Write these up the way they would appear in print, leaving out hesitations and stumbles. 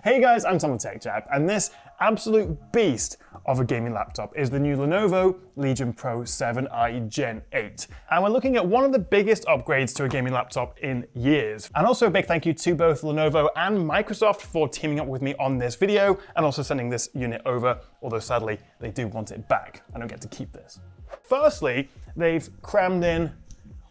Hey guys, I'm Untitled Chapter, and this absolute beast of a gaming laptop is the new Lenovo Legion Pro 7i Gen 8. And we're looking at one of the biggest upgrades to a gaming laptop in years. And also a big thank you to both Lenovo and Microsoft for teaming up with me on this video and also sending this unit over, although sadly they do want it back. I don't get to keep this. Firstly, they've crammed in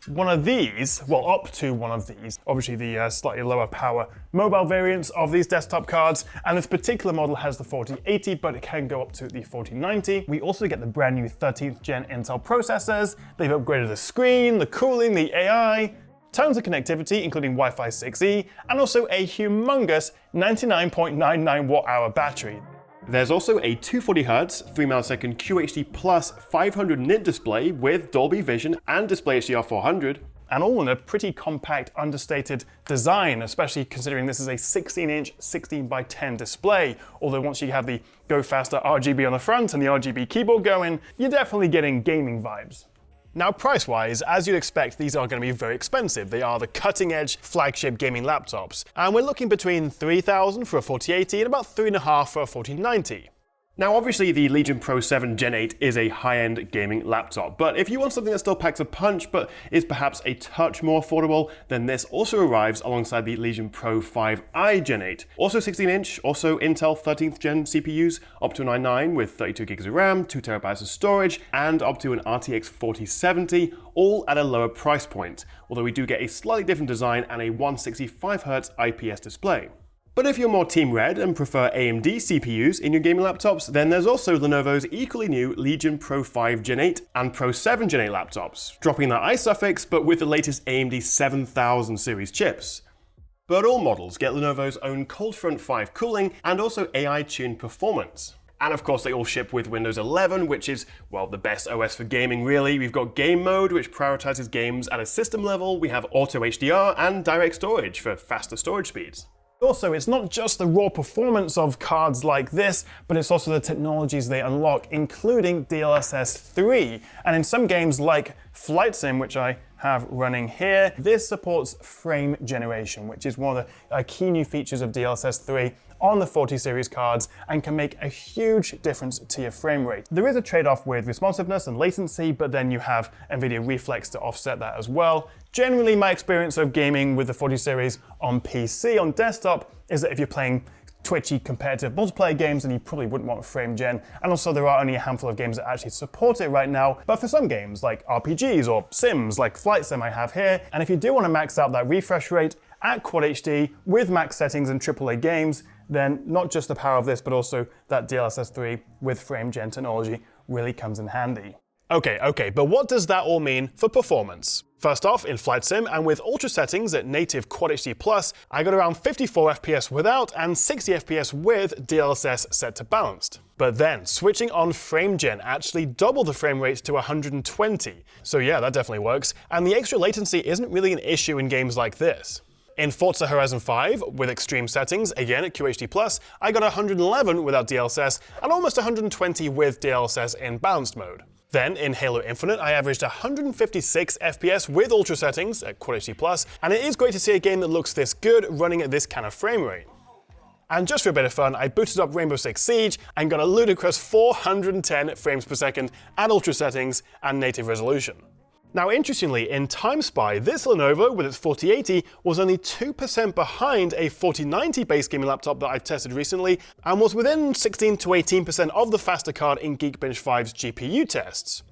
one of these, well, up to one of these, obviously the slightly lower power mobile variants of these desktop cards, and this particular model has the 4080, but it can go up to the 4090. We also get the brand new 13th gen Intel processors. They've upgraded the screen, the cooling, the AI, tons of connectivity, including Wi-Fi 6E, and also a humongous 99.99 watt-hour battery. There's also a 240Hz, 3 millisecond QHD plus 500 nit display with Dolby Vision and Display HDR 400. And all in a pretty compact, understated design, especially considering this is a 16-inch 16:10 display. Although once you have the Go Faster RGB on the front and the RGB keyboard going, you're definitely getting gaming vibes. Now, price-wise, as you'd expect, these are going to be very expensive. They are the cutting-edge flagship gaming laptops, and we're looking between $3,000 for a 4080 and about $3,500 for a 4090. Now, obviously, the Legion Pro 7 Gen 8 is a high-end gaming laptop, but if you want something that still packs a punch but is perhaps a touch more affordable, then this also arrives alongside the Legion Pro 5i Gen 8. Also 16-inch, also Intel 13th Gen CPUs, up to an i9 with 32 gigs of RAM, 2 terabytes of storage, and up to an RTX 4070, all at a lower price point, although we do get a slightly different design and a 165Hz IPS display. But if you're more Team Red and prefer AMD CPUs in your gaming laptops, then there's also Lenovo's equally new Legion Pro 5 Gen 8 and Pro 7 Gen 8 laptops, dropping that I suffix but with the latest AMD 7000 series chips. But all models get Lenovo's own Cold Front 5 cooling and also AI-tuned performance. And of course, they all ship with Windows 11, which is, well, the best OS for gaming, really. We've got Game Mode, which prioritizes games at a system level. We have Auto HDR and Direct Storage for faster storage speeds. Also, it's not just the raw performance of cards like this, but it's also the technologies they unlock, including DLSS 3. And in some games like Flight Sim, which I have running here, this supports frame generation, which is one of the key new features of DLSS 3 on the 40 series cards and can make a huge difference to your frame rate. There is a trade-off with responsiveness and latency, but then you have NVIDIA Reflex to offset that as well. Generally, my experience of gaming with the 40 series on PC, on desktop, is that if you're playing twitchy competitive multiplayer games, then you probably wouldn't want frame gen. And also there are only a handful of games that actually support it right now. But for some games like RPGs or Sims, like Flight Sim I have here, and if you do want to max out that refresh rate at Quad HD with max settings and AAA games, then not just the power of this, but also that DLSS 3 with frame gen technology really comes in handy. Okay, but what does that all mean for performance? First off, in Flight Sim and with ultra settings at native Quad HD+, I got around 54 FPS without and 60 FPS with DLSS set to balanced. But then, switching on frame gen actually doubled the frame rate to 120. So yeah, that definitely works, and the extra latency isn't really an issue in games like this. In Forza Horizon 5, with extreme settings, again at QHD+, I got 111 without DLSS and almost 120 with DLSS in balanced mode. Then, in Halo Infinite, I averaged 156 FPS with ultra settings at Quad HD+, and it is great to see a game that looks this good running at this kind of frame rate. And just for a bit of fun, I booted up Rainbow Six Siege and got a ludicrous 410 frames per second at ultra settings and native resolution. Now, interestingly, in Time Spy, this Lenovo with its 4080 was only 2% behind a 4090 base gaming laptop that I've tested recently, and was within 16 to 18% of the faster card in Geekbench 5's GPU tests.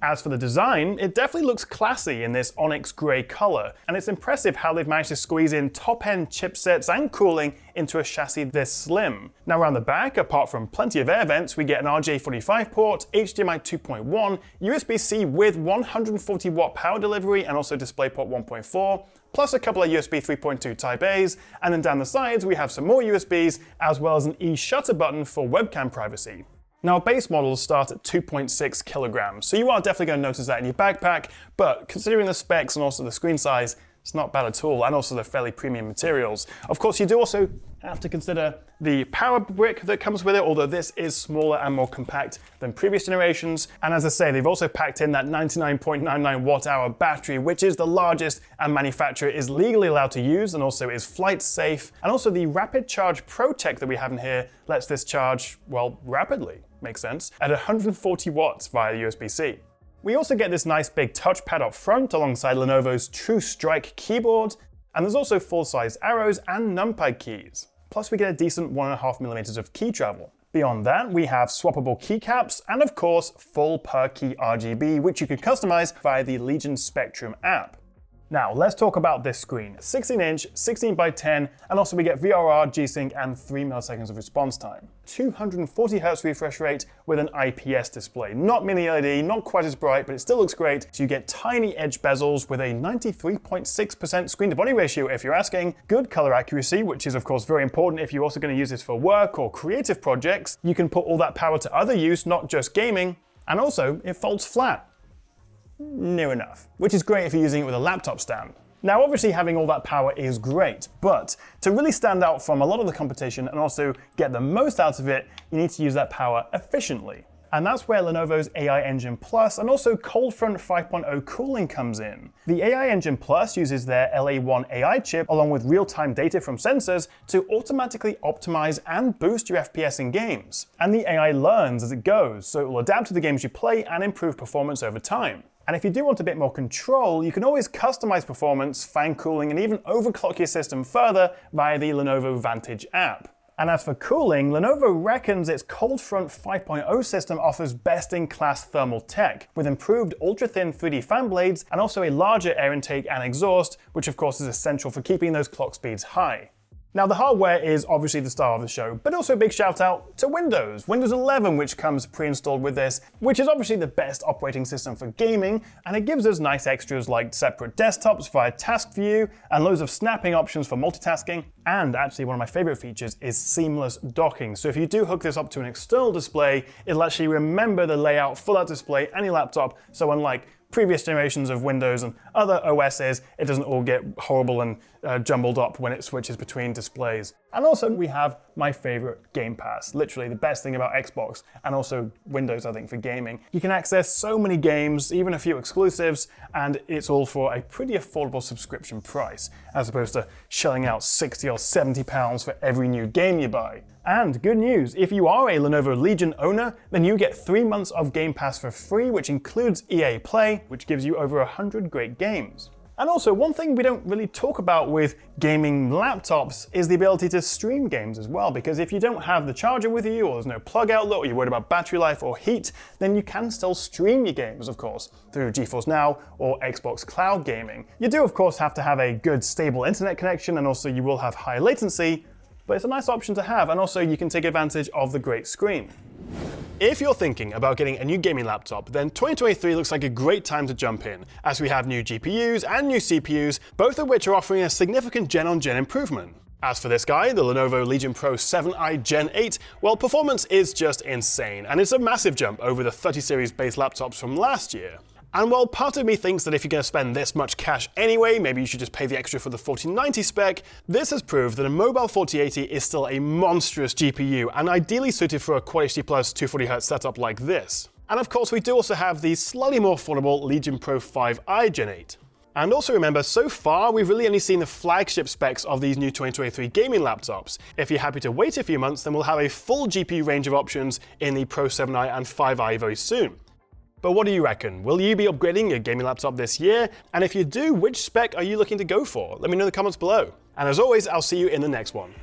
As for the design, it definitely looks classy in this onyx grey colour, and it's impressive how they've managed to squeeze in top-end chipsets and cooling into a chassis this slim. Now around the back, apart from plenty of air vents, we get an RJ45 port, HDMI 2.1, USB-C with 140 watt power delivery and also DisplayPort 1.4, plus a couple of USB 3.2 Type A's, and then down the sides we have some more USBs, as well as an e-shutter button for webcam privacy. Now, base models start at 2.6 kilograms, so you are definitely going to notice that in your backpack, but considering the specs and also the screen size, It's not bad at all, and also the fairly premium materials. Of course, you do also have to consider the power brick that comes with it, although this is smaller and more compact than previous generations. And as I say, they've also packed in that 99.99 watt-hour battery, which is the largest and manufacturer is legally allowed to use, and also is flight safe. And also the Rapid Charge Pro Tech that we have in here lets this charge, well, rapidly, makes sense, at 140 watts via USB-C. We also get this nice big touchpad up front alongside Lenovo's True Strike keyboard, and there's also full-size arrows and numpad keys. Plus we get a decent 1.5mm of key travel. Beyond that, we have swappable keycaps and of course full per key RGB, which you can customize via the Legion Spectrum app. Now, let's talk about this screen. 16-inch, 16:10, and also we get VRR, G-Sync, and 3 milliseconds of response time. 240Hz refresh rate with an IPS display. Not mini LED, not quite as bright, but it still looks great. So you get tiny edge bezels with a 93.6% screen-to-body ratio if you're asking. Good color accuracy, which is of course very important if you're also going to use this for work or creative projects. You can put all that power to other use, not just gaming. And also, it folds flat. Near enough, which is great if you're using it with a laptop stand. Now obviously having all that power is great, but to really stand out from a lot of the competition and also get the most out of it, you need to use that power efficiently. And that's where Lenovo's AI Engine Plus and also ColdFront 5.0 cooling comes in. The AI Engine Plus uses their LA1 AI chip along with real-time data from sensors to automatically optimize and boost your FPS in games. And the AI learns as it goes, so it will adapt to the games you play and improve performance over time. And if you do want a bit more control, you can always customize performance, fan cooling, and even overclock your system further via the Lenovo Vantage app. And as for cooling, Lenovo reckons its ColdFront 5.0 system offers best-in-class thermal tech, with improved ultra-thin 3D fan blades and also a larger air intake and exhaust, which of course is essential for keeping those clock speeds high. Now the hardware is obviously the star of the show, but also a big shout out to Windows 11, which comes pre-installed with this, which is obviously the best operating system for gaming, and it gives us nice extras like separate desktops via task view and loads of snapping options for multitasking. And actually one of my favorite features is seamless docking. So if you do hook this up to an external display, it'll actually remember the layout for that display and your laptop. So unlike previous generations of Windows and other OSs, it doesn't all get horrible and jumbled up when it switches between displays. And also we have my favorite Game Pass, literally the best thing about Xbox and also Windows, I think, for gaming. You can access so many games, even a few exclusives, and it's all for a pretty affordable subscription price, as opposed to shelling out 60 or 70 pounds for every new game you buy. And good news, if you are a Lenovo Legion owner, then you get 3 months of Game Pass for free, which includes EA Play, which gives you over 100 great games. And also, one thing we don't really talk about with gaming laptops is the ability to stream games as well, because if you don't have the charger with you, or there's no plug outlet, or you're worried about battery life or heat, then you can still stream your games, of course, through GeForce Now or Xbox Cloud Gaming. You do, of course, have to have a good, stable internet connection, and also you will have high latency, but it's a nice option to have, and also you can take advantage of the great screen. If you're thinking about getting a new gaming laptop, then 2023 looks like a great time to jump in, as we have new GPUs and new CPUs, both of which are offering a significant gen-on-gen improvement. As for this guy, the Lenovo Legion Pro 7i Gen 8, well, performance is just insane, and it's a massive jump over the 30 series base laptops from last year. And while part of me thinks that if you're going to spend this much cash anyway, maybe you should just pay the extra for the 4090 spec, this has proved that a mobile 4080 is still a monstrous GPU and ideally suited for a Quad HD Plus 240Hz setup like this. And of course we do also have the slightly more affordable Legion Pro 5i Gen 8. And also remember, so far we've really only seen the flagship specs of these new 2023 gaming laptops. If you're happy to wait a few months, then we'll have a full GPU range of options in the Pro 7i and 5i very soon. But what do you reckon? Will you be upgrading your gaming laptop this year? And if you do, which spec are you looking to go for? Let me know in the comments below. And as always, I'll see you in the next one.